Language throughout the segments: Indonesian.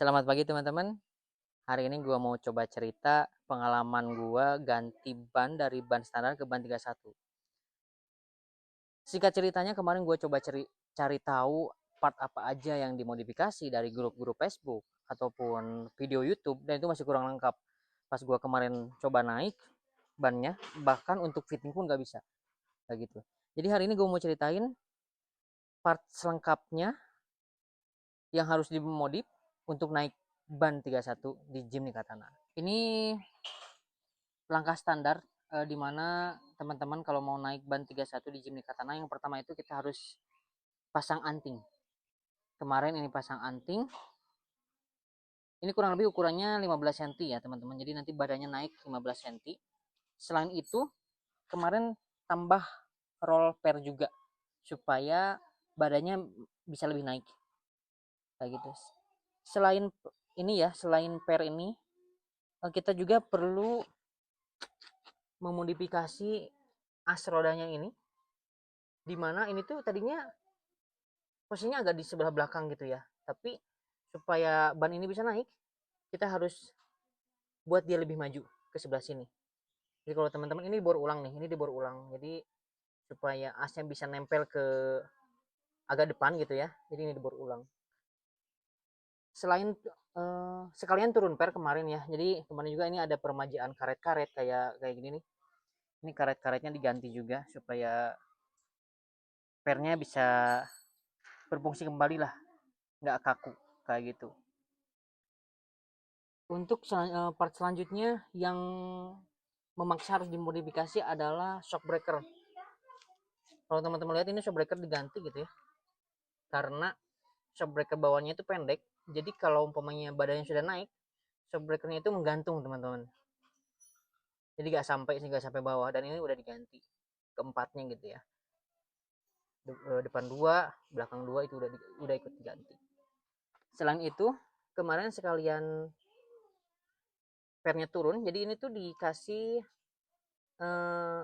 Selamat pagi teman-teman. Hari ini gua mau coba cerita pengalaman gua ganti ban dari ban standar ke ban 31. Singkat ceritanya kemarin gua coba cari tahu part apa aja yang dimodifikasi dari grup-grup Facebook ataupun video YouTube dan itu masih kurang lengkap. Pas gua kemarin coba naik bannya, bahkan untuk fitting pun nggak bisa kayak gitu. Jadi hari ini gua mau ceritain part selengkapnya yang harus dimodif untuk naik ban 31 di gym Nikatana. Ini langkah standar di mana teman-teman kalau mau naik ban 31 di gym Nikatana, yang pertama itu kita harus pasang anting. Kemarin ini pasang anting. Ini kurang lebih ukurannya 15 cm ya teman-teman. Jadi nanti badannya naik 15 cm. Selain itu, kemarin tambah roll per juga supaya badannya bisa lebih naik. Kayak gitu. Selain ini ya, selain per ini, kita juga perlu memodifikasi as rodanya ini, dimana ini tuh tadinya posisinya agak di sebelah belakang gitu ya, tapi supaya ban ini bisa naik kita harus buat dia lebih maju ke sebelah sini. Jadi kalau teman-teman ini dibor ulang nih, ini dibor ulang, jadi supaya asnya bisa nempel ke agak depan gitu ya, jadi ini dibor ulang. Selain sekalian turun per kemarin ya, jadi kemarin juga ini ada permajaan karet-karet kayak gini nih. Ini karet-karetnya diganti juga supaya pernya bisa berfungsi kembali lah, nggak kaku kayak gitu. Untuk part selanjutnya yang memaksa harus dimodifikasi adalah shock breaker. Kalau teman-teman lihat ini shock breaker diganti gitu ya, karena shock breaker bawahnya itu pendek, jadi kalau umpamanya badannya sudah naik, shock breakernya itu menggantung teman-teman, jadi nggak sampai bawah, dan ini udah diganti keempatnya gitu ya. Depan dua, belakang dua itu udah ikut diganti. Selain itu kemarin sekalian pernya turun, jadi ini tuh dikasih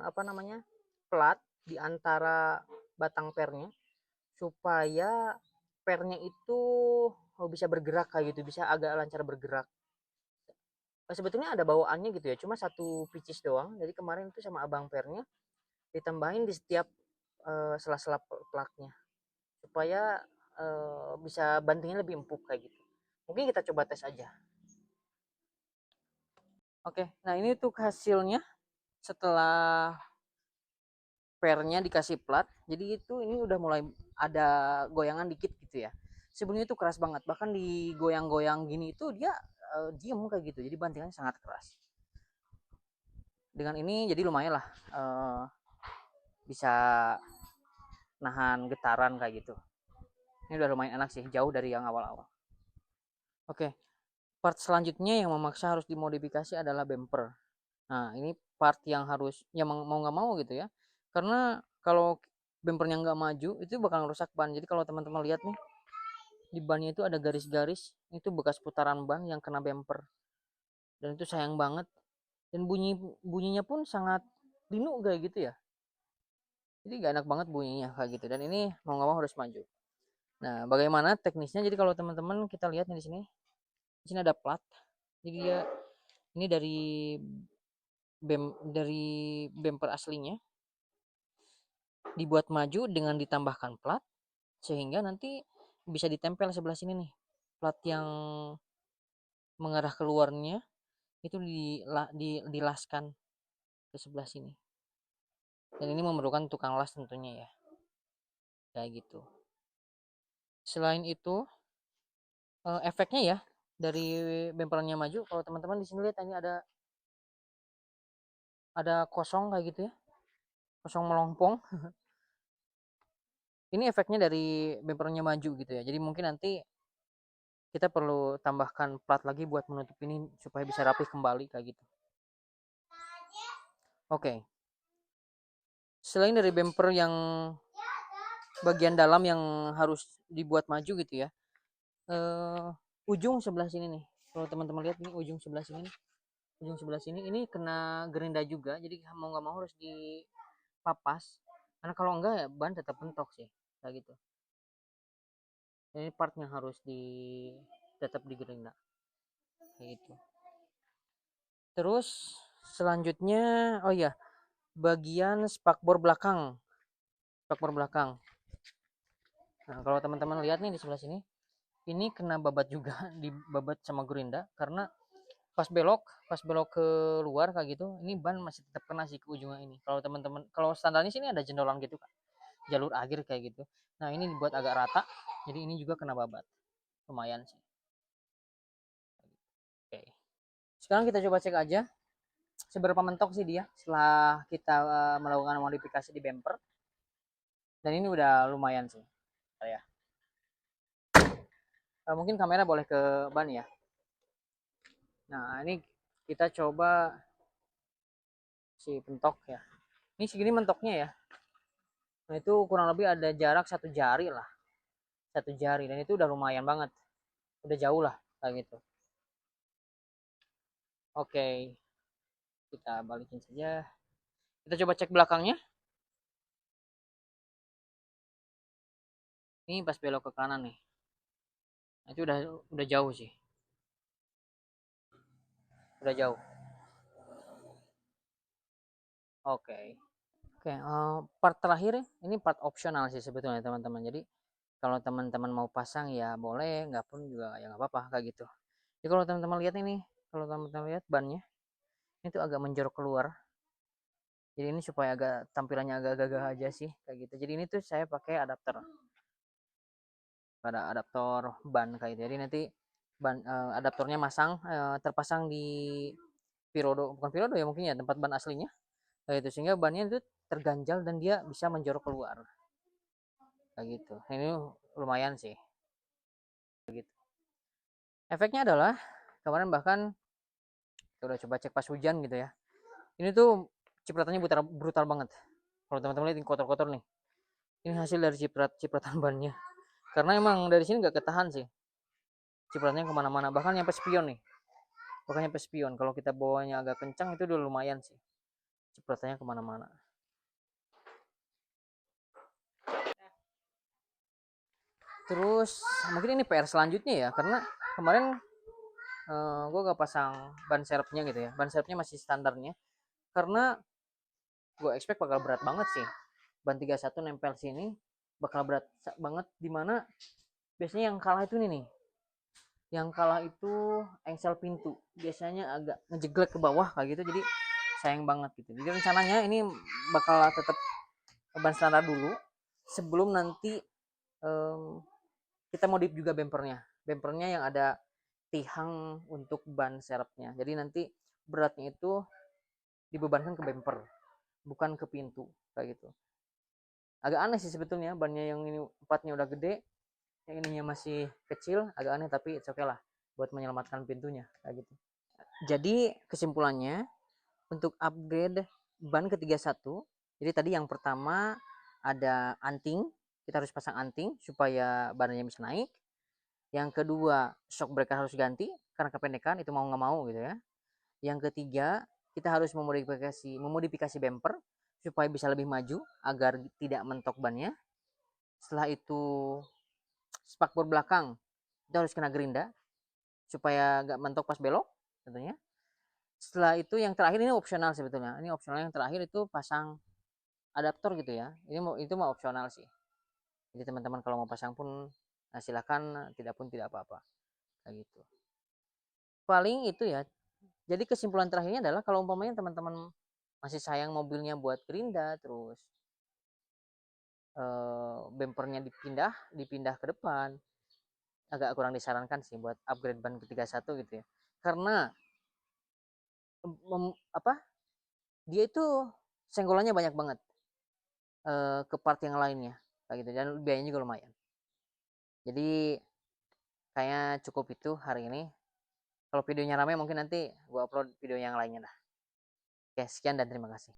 apa namanya, plat di antara batang pernya supaya pernya itu bisa bergerak kayak gitu, bisa agak lancar bergerak. Sebetulnya ada bawaannya gitu ya, cuma satu pieces doang. Jadi kemarin itu sama abang pernya ditambahin di setiap sela-sela platnya supaya bisa bantingnya lebih empuk kayak gitu. Mungkin kita coba tes aja. Oke, nah ini tuh hasilnya setelah pernya dikasih plat, jadi itu ini udah mulai ada goyangan dikit gitu ya. Sebelumnya itu keras banget, bahkan digoyang-goyang gini itu dia diem kayak gitu, jadi bantingannya sangat keras. Dengan ini jadi lumayan lah, bisa nahan getaran kayak gitu. Ini udah lumayan enak sih, jauh dari yang awal-awal. Oke, part selanjutnya yang memaksa harus dimodifikasi adalah bumper. Nah ini part yang harus ya mau nggak mau gitu ya, karena kalau bumpernya nggak maju itu bakal rusak ban. Jadi kalau teman-teman lihat nih, di bannya itu ada garis-garis, itu bekas putaran ban yang kena bumper, dan itu sayang banget, dan bunyinya pun sangat linu kayak gitu ya, jadi gak enak banget bunyinya kayak gitu, dan ini mau nggak mau harus maju. Nah bagaimana teknisnya? Jadi kalau teman-teman kita lihat nih, di sini ada plat, jadi dia ini dari bumper aslinya dibuat maju dengan ditambahkan plat, sehingga nanti bisa ditempel sebelah sini nih, plat yang mengarah keluarnya itu dilaskan ke sebelah sini, dan ini memerlukan tukang las tentunya ya, kayak gitu. Selain itu efeknya ya dari bemperannya maju, kalau teman-teman di sini lihat ini ada kosong kayak gitu ya, kosong melompong. Ini efeknya dari bemperannya maju gitu ya, jadi mungkin nanti kita perlu tambahkan plat lagi buat menutup ini supaya bisa rapi kembali kayak gitu. Oke, selain dari bumper yang bagian dalam yang harus dibuat maju gitu ya, ujung sebelah sini nih, kalau teman-teman lihat nih, ujung sebelah sini, ini kena gerinda juga, jadi mau nggak mau harus dipapas, karena kalau enggak ya ban tetap mentok sih kayak gitu. Ini part yang harus tetap di gerinda kayak gitu. Terus selanjutnya, oh iya, bagian spakbor belakang. Spakbor belakang. Nah, kalau teman-teman lihat nih di sebelah sini, ini kena babat juga, dibabat sama gerinda karena pas belok ke luar kayak gitu, ini ban masih tetap kena sih ke ujungnya ini. Kalau teman-teman, kalau standarnya sini ada jendolan gitu kan, jalur akhir kayak gitu. Nah ini dibuat agak rata, jadi ini juga kena babat, lumayan sih. Oke, sekarang kita coba cek aja seberapa mentok sih dia setelah kita melakukan modifikasi di bumper. Dan ini udah lumayan sih ya. Mungkin kamera boleh ke ban ya. Nah ini kita coba si pentok ya. Ini segini mentoknya ya. Nah itu kurang lebih ada jarak 1 jari lah, 1 jari, dan itu udah lumayan banget, udah jauh lah kayak gitu. Oke, kita balikin saja, kita coba cek belakangnya. Ini pas belok ke kanan nih, nah, itu udah jauh sih, udah jauh. Oke. Oke, part terakhir ini part opsional sih sebetulnya teman-teman. Jadi kalau teman-teman mau pasang ya boleh, nggak pun juga ya nggak apa-apa kayak gitu. Jadi kalau teman-teman lihat ini, kalau teman-teman lihat bannya itu agak menjorok keluar. Jadi ini supaya agak tampilannya agak gagah aja sih kayak gitu. Jadi ini tuh saya pakai adapter, pada adaptor ban kayak gitu. Jadi nanti ban adaptornya terpasang di pirodo, bukan pirodo ya mungkin ya, tempat ban aslinya kayak gitu, sehingga bannya itu terganjal dan dia bisa menjorok keluar kayak gitu. Ini lumayan sih gitu. Efeknya adalah kemarin bahkan kita udah coba cek pas hujan gitu ya, ini tuh cipratannya brutal banget. Kalau teman-teman lihat ini kotor-kotor nih, ini hasil dari cipratan bannya, karena emang dari sini nggak ketahan sih cipratannya kemana-mana, bahkan nyampe spion nih, bahkan nyampe spion. Kalau kita bawanya agak kencang itu udah lumayan sih cipratannya kemana-mana. Terus mungkin ini PR selanjutnya ya, karena kemarin gue gak pasang ban serepnya gitu ya, ban serepnya masih standarnya, karena gue expect bakal berat banget sih ban 31 nempel sini, bakal berat banget. Dimana biasanya yang kalah itu nih, yang kalah itu engsel pintu biasanya agak ngejeglek ke bawah kayak gitu, jadi sayang banget gitu. Jadi rencananya ini bakal tetap ban standar dulu sebelum nanti kita modif juga bempernya yang ada tihang untuk ban serepnya. Jadi nanti beratnya itu dibebankan ke bumper, bukan ke pintu kayak gitu. Agak aneh sih sebetulnya, bannya yang ini empatnya udah gede, yang ininya masih kecil, agak aneh, tapi it's okay lah buat menyelamatkan pintunya kayak gitu. Jadi kesimpulannya, untuk upgrade ban ke 31, jadi tadi yang pertama ada anting, kita harus pasang anting supaya bannya bisa naik. Yang kedua, shock breaker harus ganti karena kependekan, itu mau nggak mau gitu ya. Yang ketiga, kita harus memodifikasi bumper supaya bisa lebih maju agar tidak mentok bannya. Setelah itu spakbor belakang itu harus kena gerinda supaya nggak mentok pas belok tentunya. Setelah itu yang terakhir ini opsional sebetulnya. Ini opsional yang terakhir itu pasang adaptor gitu ya. Itu mau opsional sih. Jadi teman-teman kalau mau pasang pun silakan, tidak pun tidak apa-apa. Kayak gitu. Paling itu ya. Jadi kesimpulan terakhirnya adalah kalau umpamanya teman-teman masih sayang mobilnya buat gerinda, terus bempernya dipindah ke depan, agak kurang disarankan sih buat upgrade ban ke 31 gitu ya. Karena apa? Dia itu senggolannya banyak banget ke part yang lainnya kayak gitu, dan biayanya juga lumayan. Jadi kayaknya cukup itu hari ini. Kalau videonya ramai mungkin nanti gua upload video yang lainnya dah. Oke, sekian dan terima kasih.